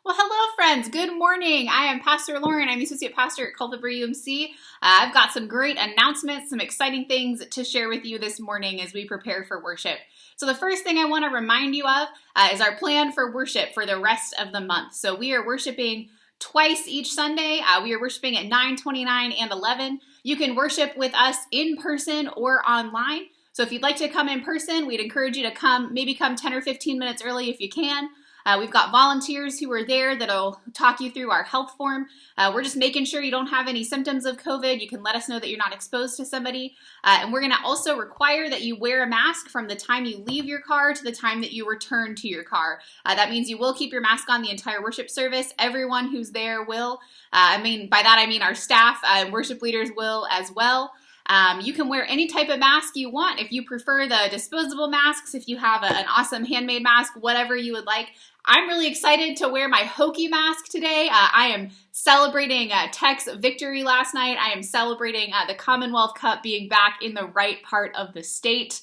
Well, hello, friends. Good morning. I am Pastor Lauren. I'm the Associate Pastor at Culpeper UMC. I've got some great announcements, some exciting things to share with you this morning as we prepare for worship. So the first thing I want to remind you of is our plan for worship for the rest of the month. So we are worshiping twice each Sunday. We are worshiping at 9:29 and 11. You can worship with us in person or online. So if you'd like to come in person, we'd encourage you to come 10 or 15 minutes early if you can. We've got volunteers who are there that'll talk you through our health form. We're just making sure you don't have any symptoms of COVID. You can let us know that you're not exposed to somebody. And we're going to also require that you wear a mask from the time you leave your car to the time that you return to your car. That means you will keep your mask on the entire worship service. Everyone who's there will. By that I mean our staff and worship leaders will as well. You can wear any type of mask you want. If you prefer the disposable masks, if you have an awesome handmade mask, whatever you would like. I'm really excited to wear my hokey mask today. I am celebrating Tech's victory last night. I am celebrating the Commonwealth Cup being back in the right part of the state.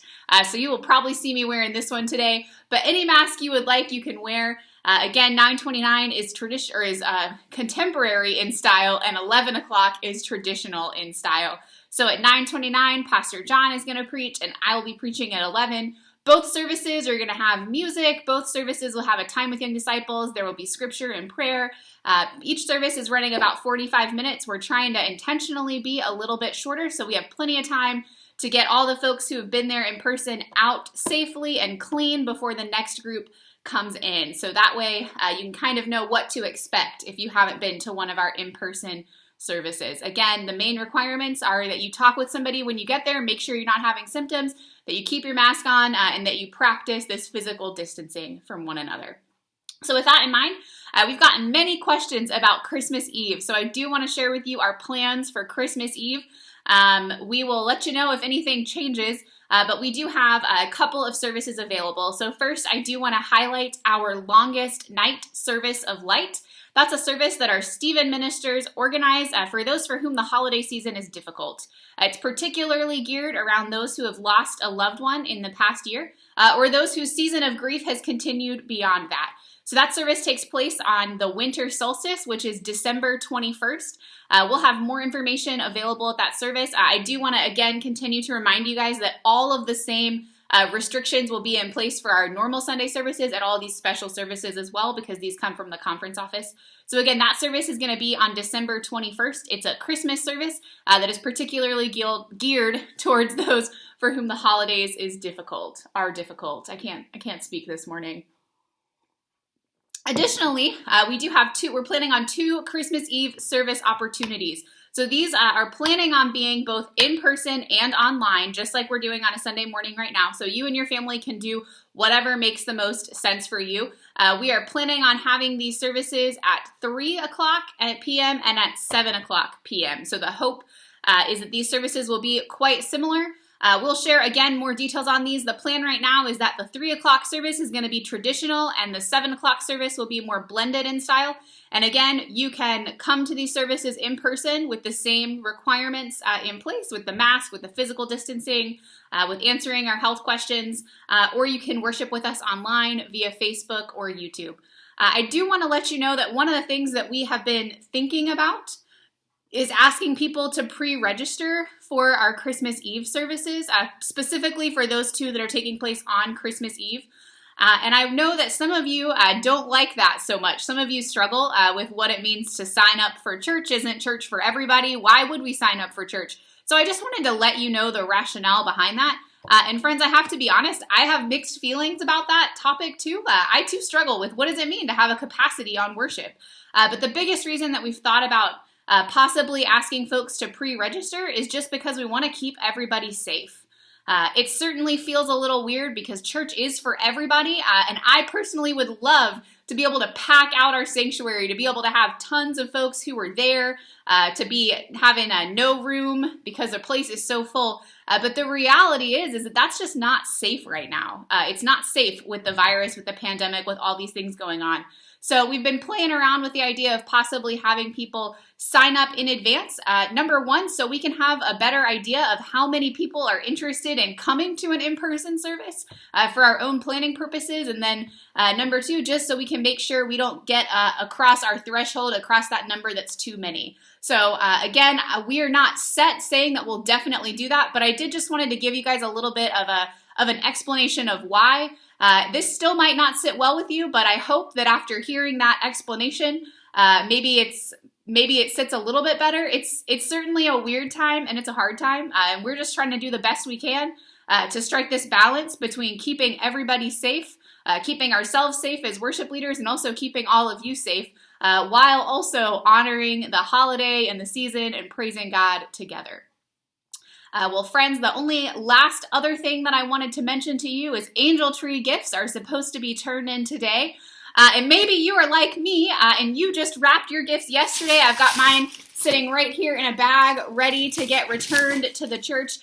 So you will probably see me wearing this one today. But any mask you would like, you can wear. Again, 9:29 is contemporary in style, and 11 o'clock is traditional in style. So at 9:29, Pastor John is going to preach, and I will be preaching at 11. Both services are going to have music. Both services will have a time with young disciples. There will be scripture and prayer. Each service is running about 45 minutes. We're trying to intentionally be a little bit shorter, so we have plenty of time to get all the folks who have been there in person out safely and clean before the next group comes in. So that way you can kind of know what to expect if you haven't been to one of our in-person services. Again, the main requirements are that you talk with somebody when you get there, make sure you're not having symptoms, that you keep your mask on, and that you practice this physical distancing from one another. So with that in mind, we've gotten many questions about Christmas Eve. So I do want to share with you our plans for Christmas Eve. We will let you know if anything changes, but we do have a couple of services available. So first, I do want to highlight our longest night service of light. That's a service that our Stephen ministers organize for those for whom the holiday season is difficult. It's particularly geared around those who have lost a loved one in the past year, or those whose season of grief has continued beyond that. So that service takes place on the winter solstice, which is December 21st. We'll have more information available at that service. I do want to, again, continue to remind you guys that all of the same restrictions will be in place for our normal Sunday services and all these special services as well, because these come from the conference office. So again, that service is going to be on December 21st. It's a Christmas service that is particularly geared towards those for whom the holidays are difficult. I can't speak this morning. Additionally, we're planning on 2 Christmas Eve service opportunities. So these are planning on being both in person and online, just like we're doing on a Sunday morning right now. So you and your family can do whatever makes the most sense for you. We are planning on having these services at 3 o'clock p.m. and at 7 o'clock p.m. So the hope is that these services will be quite similar. We'll share, again, more details on these. The plan right now is that the 3 o'clock service is going to be traditional and the 7 o'clock service will be more blended in style. And again, you can come to these services in person with the same requirements in place, with the mask, with the physical distancing, with answering our health questions, or you can worship with us online via Facebook or YouTube. I do want to let you know that one of the things that we have been thinking about is asking people to pre-register for our Christmas Eve services, specifically for those 2 that are taking place on Christmas Eve. And I know that some of you don't like that so much. Some of you struggle with what it means to sign up for church. Isn't church for everybody? Why would we sign up for church? So I just wanted to let you know the rationale behind that. And friends, I have to be honest, I have mixed feelings about that topic too. I too struggle with what does it mean to have a capacity on worship. But the biggest reason that we've thought about possibly asking folks to pre-register is just because we want to keep everybody safe. It certainly feels a little weird because church is for everybody, and I personally would love to be able to pack out our sanctuary, to be able to have tons of folks who are there, to be having no room because the place is so full. But the reality is that that's just not safe right now. It's not safe with the virus, with the pandemic, with all these things going on. So we've been playing around with the idea of possibly having people sign up in advance. Number one, so we can have a better idea of how many people are interested in coming to an in-person service for our own planning purposes. And then number two, just so we can make sure we don't get across our threshold, across that number that's too many. So again, we are not set saying that we'll definitely do that, but I did just wanted to give you guys a little bit of an explanation of why. This still might not sit well with you, but I hope that after hearing that explanation, maybe it sits a little bit better. It's certainly a weird time and it's a hard time, and we're just trying to do the best we can to strike this balance between keeping everybody safe, keeping ourselves safe as worship leaders, and also keeping all of you safe, while also honoring the holiday and the season and praising God together. Well, friends, the only last other thing that I wanted to mention to you is angel tree gifts are supposed to be turned in today. And maybe you are like me and you just wrapped your gifts yesterday. I've got mine sitting right here in a bag ready to get returned to the church.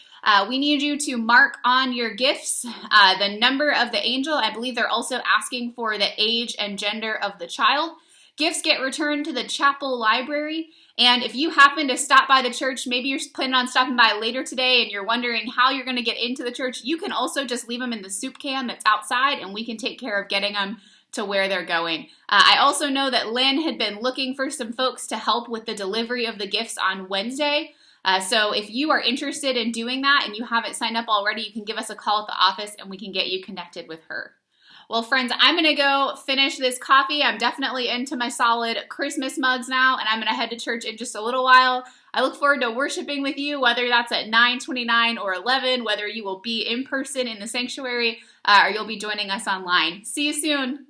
We need you to mark on your gifts the number of the angel. I believe they're also asking for the age and gender of the child. Gifts get returned to the chapel library. And if you happen to stop by the church, maybe you're planning on stopping by later today and you're wondering how you're going to get into the church, you can also just leave them in the soup can that's outside and we can take care of getting them to where they're going. I also know that Lynn had been looking for some folks to help with the delivery of the gifts on Wednesday. So if you are interested in doing that and you haven't signed up already, you can give us a call at the office and we can get you connected with her. Well, friends, I'm going to go finish this coffee. I'm definitely into my solid Christmas mugs now, and I'm going to head to church in just a little while. I look forward to worshiping with you, whether that's at 9:29 or 11, whether you will be in person in the sanctuary or you'll be joining us online. See you soon.